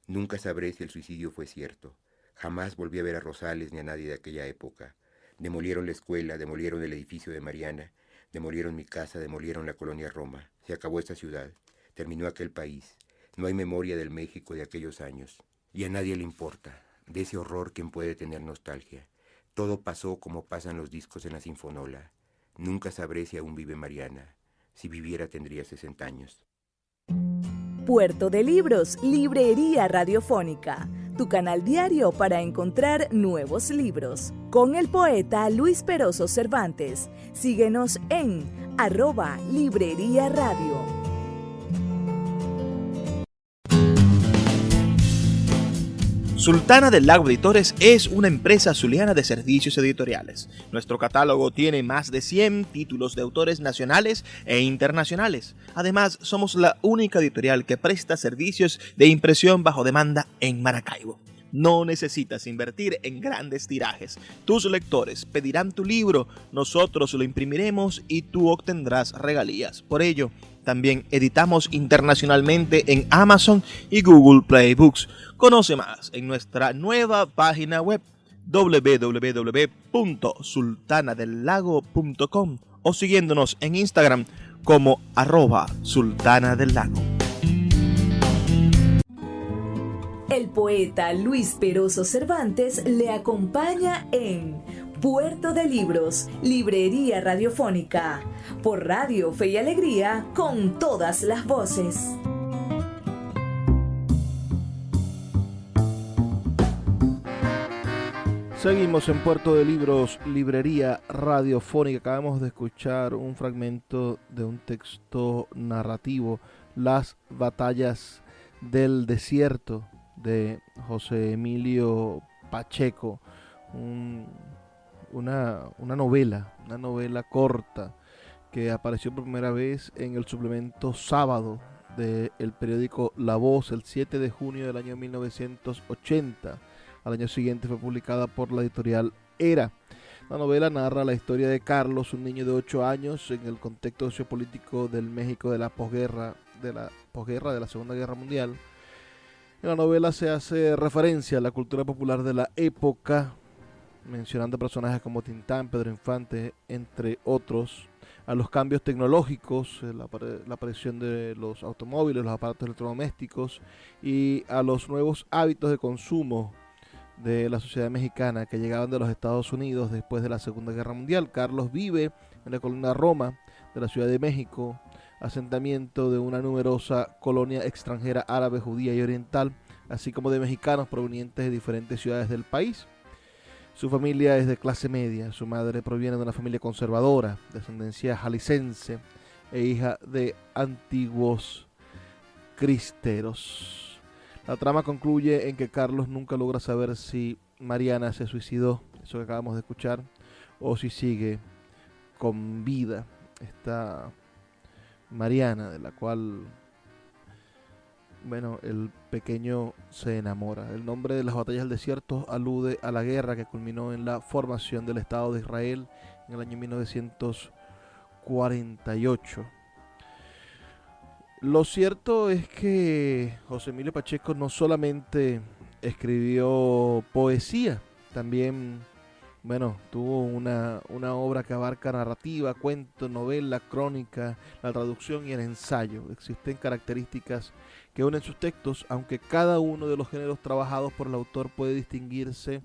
Nunca sabré si el suicidio fue cierto. Jamás volví a ver a Rosales ni a nadie de aquella época. Demolieron la escuela, demolieron el edificio de Mariana, demolieron mi casa, demolieron la colonia Roma. Se acabó esta ciudad, terminó aquel país. No hay memoria del México de aquellos años. Y a nadie le importa. De ese horror, ¿quién puede tener nostalgia? Todo pasó como pasan los discos en la Sinfonola. Nunca sabré si aún vive Mariana. Si viviera tendría 60 años. Puerto de Libros, Librería Radiofónica, tu canal diario para encontrar nuevos libros. Con el poeta Luis Peroso Cervantes. Síguenos en @Librería Radio. Sultana del Lago Editores es una empresa zuliana de servicios editoriales. Nuestro catálogo tiene más de 100 títulos de autores nacionales e internacionales. Además, somos la única editorial que presta servicios de impresión bajo demanda en Maracaibo. No necesitas invertir en grandes tirajes. Tus lectores pedirán tu libro, nosotros lo imprimiremos y tú obtendrás regalías. Por ello, también editamos internacionalmente en Amazon y Google Play Books. Conoce más en nuestra nueva página web www.sultanadelago.com o siguiéndonos en Instagram como @sultanadelago. El poeta Luis Peroso Cervantes le acompaña en Puerto de Libros, Librería Radiofónica, por Radio Fe y Alegría, con todas las voces. Seguimos en Puerto de Libros, Librería Radiofónica. Acabamos de escuchar un fragmento de un texto narrativo, Las batallas del desierto, de José Emilio Pacheco, una novela corta que apareció por primera vez en el suplemento Sábado del periódico La Voz el 7 de junio del año 1980. Al año siguiente fue publicada por la editorial Era. La novela narra la historia de Carlos, un niño de 8 años, en el contexto sociopolítico del México de la posguerra, de la Segunda Guerra Mundial. En la novela se hace referencia a la cultura popular de la época, mencionando personajes como Tintán, Pedro Infante, entre otros, a los cambios tecnológicos, la aparición de los automóviles, los aparatos electrodomésticos y a los nuevos hábitos de consumo de la sociedad mexicana que llegaban de los Estados Unidos después de la Segunda Guerra Mundial. Carlos vive en la colonia Roma de la Ciudad de México, asentamiento de una numerosa colonia extranjera árabe, judía y oriental, así como de mexicanos provenientes de diferentes ciudades del país. Su familia es de clase media, su madre proviene de una familia conservadora, de ascendencia jalisciense e hija de antiguos cristeros. La trama concluye en que Carlos nunca logra saber si Mariana se suicidó, eso que acabamos de escuchar, o si sigue con vida. Esta Mariana, de la cual, el pequeño se enamora. El nombre de las batallas del desierto alude a la guerra que culminó en la formación del Estado de Israel en el año 1948. Lo cierto es que José Emilio Pacheco no solamente escribió poesía, también tuvo una obra que abarca narrativa, cuento, novela, crónica, la traducción y el ensayo. Existen características que unen sus textos, aunque cada uno de los géneros trabajados por el autor puede distinguirse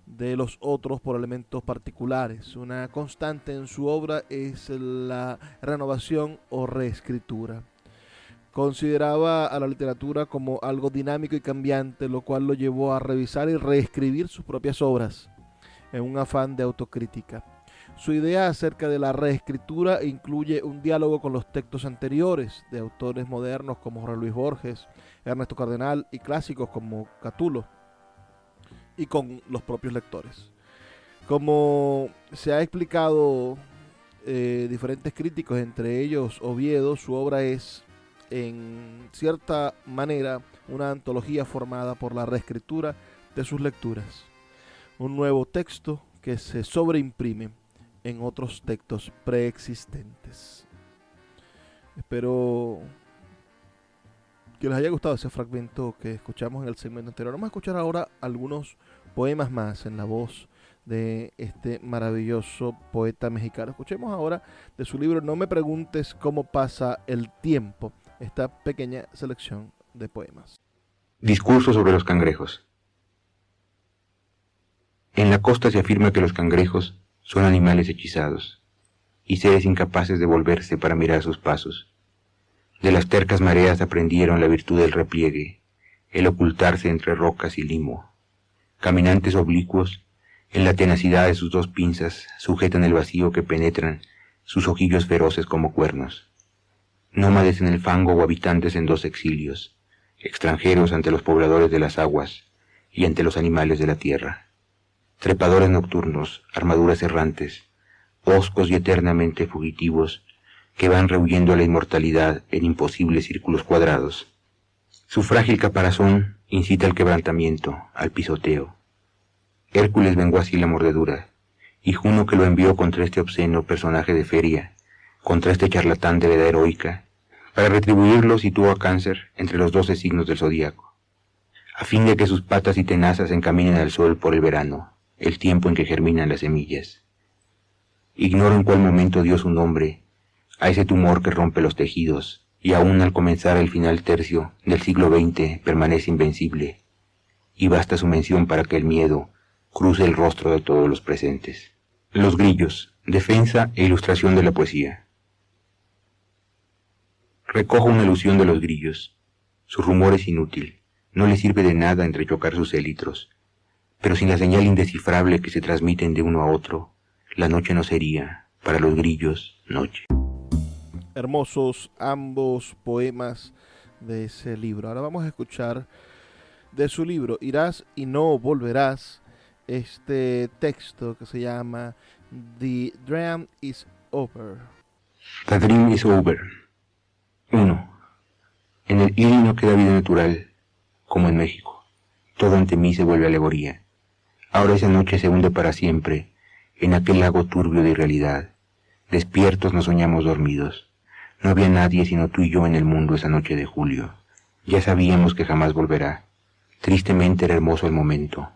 de los otros por elementos particulares. Una constante en su obra es la renovación o reescritura. Consideraba a la literatura como algo dinámico y cambiante, lo cual lo llevó a revisar y reescribir sus propias obras en un afán de autocrítica. Su idea acerca de la reescritura incluye un diálogo con los textos anteriores de autores modernos como Jorge Luis Borges, Ernesto Cardenal y clásicos como Catulo, y con los propios lectores. Como se ha explicado diferentes críticos, entre ellos Oviedo, su obra es en cierta manera una antología formada por la reescritura de sus lecturas. Un nuevo texto que se sobreimprime en otros textos preexistentes. Espero que les haya gustado ese fragmento que escuchamos en el segmento anterior. Vamos a escuchar ahora algunos poemas más en la voz de este maravilloso poeta mexicano. Escuchemos ahora de su libro No me preguntes cómo pasa el tiempo, esta pequeña selección de poemas. Discurso sobre los cangrejos. En la costa se afirma que los cangrejos son animales hechizados y seres incapaces de volverse para mirar sus pasos. De las tercas mareas aprendieron la virtud del repliegue, el ocultarse entre rocas y limo. Caminantes oblicuos, en la tenacidad de sus dos pinzas, sujetan el vacío que penetran sus ojillos feroces como cuernos. Nómades en el fango o habitantes en dos exilios, extranjeros ante los pobladores de las aguas y ante los animales de la tierra. Trepadores nocturnos, armaduras errantes, hoscos y eternamente fugitivos, que van rehuyendo a la inmortalidad en imposibles círculos cuadrados. Su frágil caparazón incita al quebrantamiento, al pisoteo. Hércules vengó así la mordedura, y Juno, que lo envió contra este obsceno personaje de feria, contra este charlatán de la edad heroica, para retribuirlo situó a Cáncer entre los 12 signos del zodíaco, a fin de que sus patas y tenazas encaminen al sol por el verano, el tiempo en que germinan las semillas. Ignoro en cuál momento dio su nombre a ese tumor que rompe los tejidos, y aún al comenzar el final tercio del siglo XX permanece invencible, y basta su mención para que el miedo cruce el rostro de todos los presentes. Los grillos, defensa e ilustración de la poesía. Recojo una alusión de los grillos. Su rumor es inútil, no le sirve de nada entrechocar sus élitros, pero sin la señal indescifrable que se transmiten de uno a otro, la noche no sería, para los grillos, noche. Hermosos ambos poemas de ese libro. Ahora vamos a escuchar de su libro Irás y no volverás, este texto que se llama The Dream is Over. The Dream is Over. 1. En el ir no queda vida natural, como en México. Todo ante mí se vuelve alegoría. Ahora esa noche se hunde para siempre en aquel lago turbio de irrealidad. Despiertos nos soñamos dormidos. No había nadie sino tú y yo en el mundo esa noche de julio. Ya sabíamos que jamás volverá. Tristemente era hermoso el momento,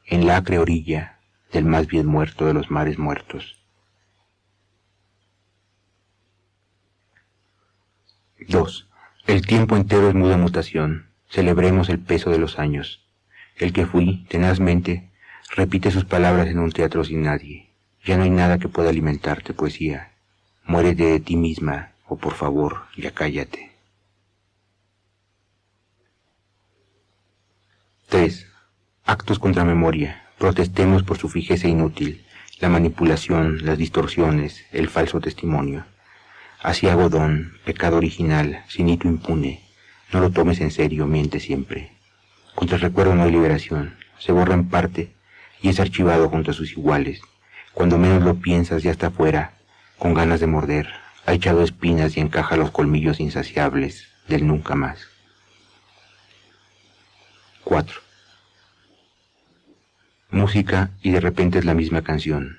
en la acre orilla del más bien muerto de los mares muertos. 2. El tiempo entero es muda mutación. Celebremos el peso de los años. El que fui, tenazmente, repite sus palabras en un teatro sin nadie. Ya no hay nada que pueda alimentarte, poesía. Muérete de ti misma, o por favor, ya cállate. 3. Actos contra memoria. Protestemos por su fijeza inútil, la manipulación, las distorsiones, el falso testimonio. Así Agodón, pecado original, sin hito impune. No lo tomes en serio, miente siempre. Contra el recuerdo no hay liberación. Se borra en parte y es archivado junto a sus iguales. Cuando menos lo piensas ya está fuera, con ganas de morder. Ha echado espinas y encaja los colmillos insaciables del nunca más. 4. Música y de repente es la misma canción,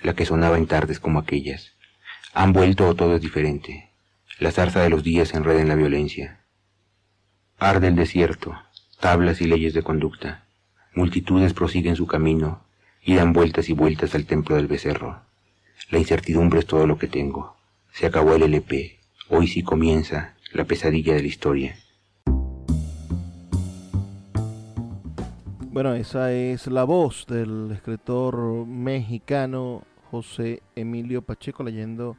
la que sonaba en tardes como aquellas. Han vuelto o todo es diferente. La zarza de los días se enreda en la violencia. Arde el desierto, tablas y leyes de conducta. Multitudes prosiguen su camino y dan vueltas y vueltas al templo del becerro. La incertidumbre es todo lo que tengo. Se acabó el LP. Hoy sí comienza la pesadilla de la historia. Bueno, esa es la voz del escritor mexicano José Emilio Pacheco leyendo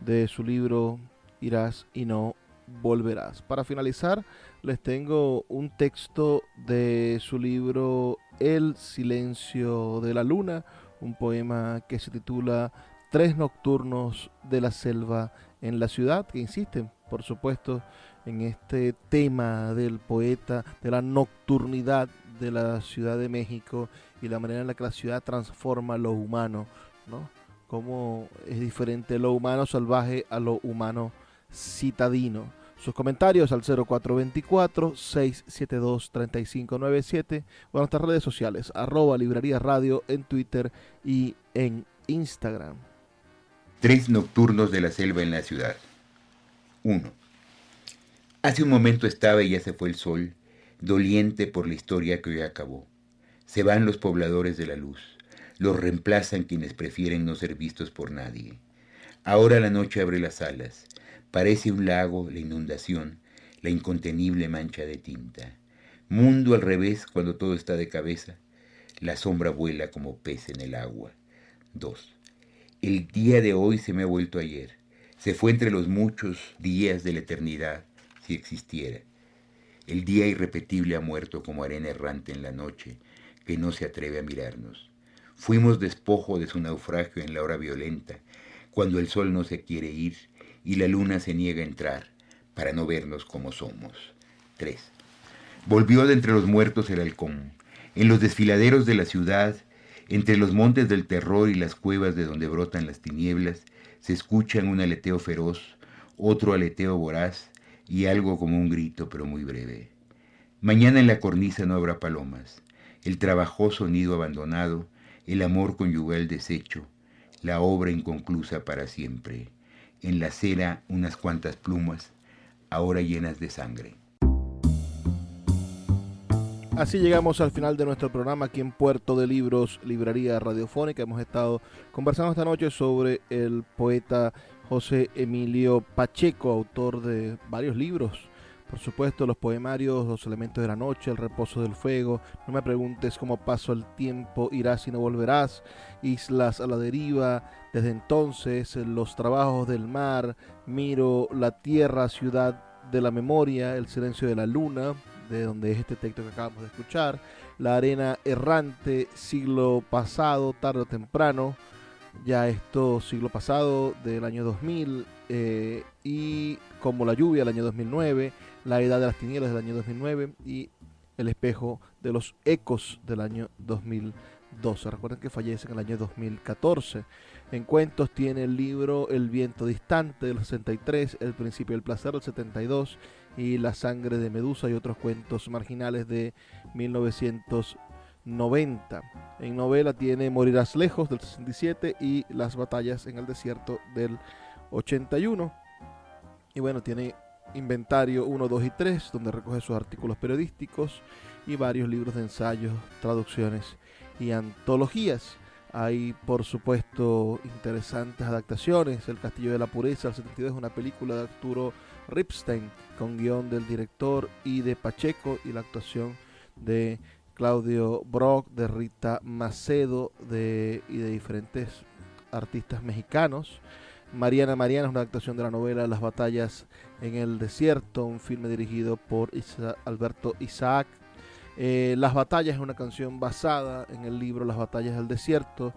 de su libro Irás y no volverás. Para finalizar, les tengo un texto de su libro El silencio de la luna, un poema que se titula Tres nocturnos de la selva en la ciudad, que insisten, por supuesto, en este tema del poeta, de la nocturnidad de la Ciudad de México y la manera en la que la ciudad transforma lo humano, ¿no? Cómo es diferente lo humano salvaje a lo humano citadino. Sus comentarios al 0424-672-3597 o en nuestras redes sociales, @Librería Radio en Twitter y en Instagram. Tres nocturnos de la selva en la ciudad. 1. Hace un momento estaba y ya se fue el sol, doliente por la historia que hoy acabó. Se van los pobladores de la luz, los reemplazan quienes prefieren no ser vistos por nadie. Ahora la noche abre las alas, parece un lago la inundación, la incontenible mancha de tinta. Mundo al revés cuando todo está de cabeza, la sombra vuela como pez en el agua. 2. El día de hoy se me ha vuelto ayer, se fue entre los muchos días de la eternidad, si existiera. El día irrepetible ha muerto como arena errante en la noche, que no se atreve a mirarnos. Fuimos despojo de su naufragio en la hora violenta, cuando el sol no se quiere ir y la luna se niega a entrar, para no vernos como somos. 3. Volvió de entre los muertos el halcón. En los desfiladeros de la ciudad, entre los montes del terror y las cuevas de donde brotan las tinieblas, se escuchan un aleteo feroz, otro aleteo voraz y algo como un grito pero muy breve. Mañana en la cornisa no habrá palomas, el trabajoso nido abandonado, el amor conyugal deshecho, la obra inconclusa para siempre. En la acera unas cuantas plumas, ahora llenas de sangre. Así llegamos al final de nuestro programa aquí en Puerto de Libros, Librería Radiofónica. Hemos estado conversando esta noche sobre el poeta José Emilio Pacheco, autor de varios libros. Por supuesto, los poemarios, Los elementos de la noche, El reposo del fuego, No me preguntes cómo pasó el tiempo, Irás y no volverás, Islas a la deriva, Desde entonces, Los trabajos del mar, Miro la tierra, Ciudad de la memoria, El silencio de la luna, de donde es este texto que acabamos de escuchar, La arena errante, Siglo pasado, tarde o temprano, ya esto siglo pasado del año 2000, y Como la lluvia del año 2009, La edad de las tinieblas del año 2009 y El espejo de los ecos del año 2012. Recuerden que fallece en el año 2014. En cuentos tiene el libro El viento distante del 63, El principio del placer del 72 y La sangre de Medusa y otros cuentos marginales de 1990. En novela tiene Morirás lejos del 67 y Las batallas en el desierto del 81. Y bueno, tiene Inventario 1, 2 y 3, donde recoge sus artículos periodísticos y varios libros de ensayos, traducciones y antologías. Hay, por supuesto, interesantes adaptaciones. El Castillo de la Pureza, el 72, es una película de Arturo Ripstein, con guión del director y de Pacheco, y la actuación de Claudio Brock, de Rita Macedo y de diferentes artistas mexicanos. Mariana es una adaptación de la novela Las batallas en el desierto, un filme dirigido por Alberto Isaac. Las batallas es una canción basada en el libro Las batallas del desierto,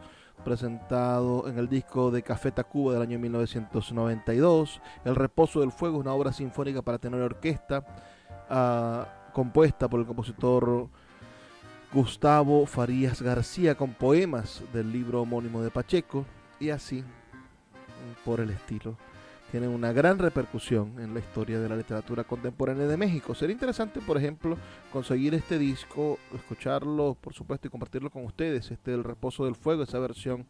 presentado en el disco de Café Tacuba del año 1992. El reposo del fuego es una obra sinfónica para tenor y orquesta, compuesta por el compositor Gustavo Farías García, con poemas del libro homónimo de Pacheco, y así por el estilo. Tiene una gran repercusión en la historia de la literatura contemporánea de México. Sería interesante, por ejemplo, conseguir este disco, escucharlo, por supuesto, y compartirlo con ustedes. El reposo del fuego, esa versión,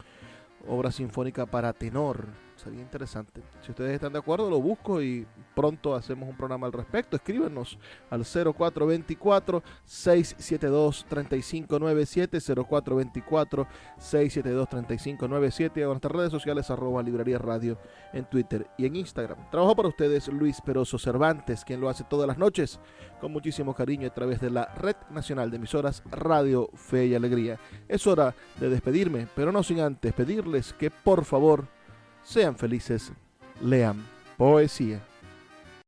obra sinfónica para tenor. Sería interesante. Si ustedes están de acuerdo, lo busco y pronto hacemos un programa al respecto. Escríbanos al 0424-672-3597, 0424-672-3597, o en nuestras redes sociales, @Librería Radio en Twitter y en Instagram. Trabajo para ustedes Luis Peroso Cervantes, quien lo hace todas las noches con muchísimo cariño a través de la Red Nacional de Emisoras Radio Fe y Alegría. Es hora de despedirme, pero no sin antes pedirles que por favor sean felices, lean poesía.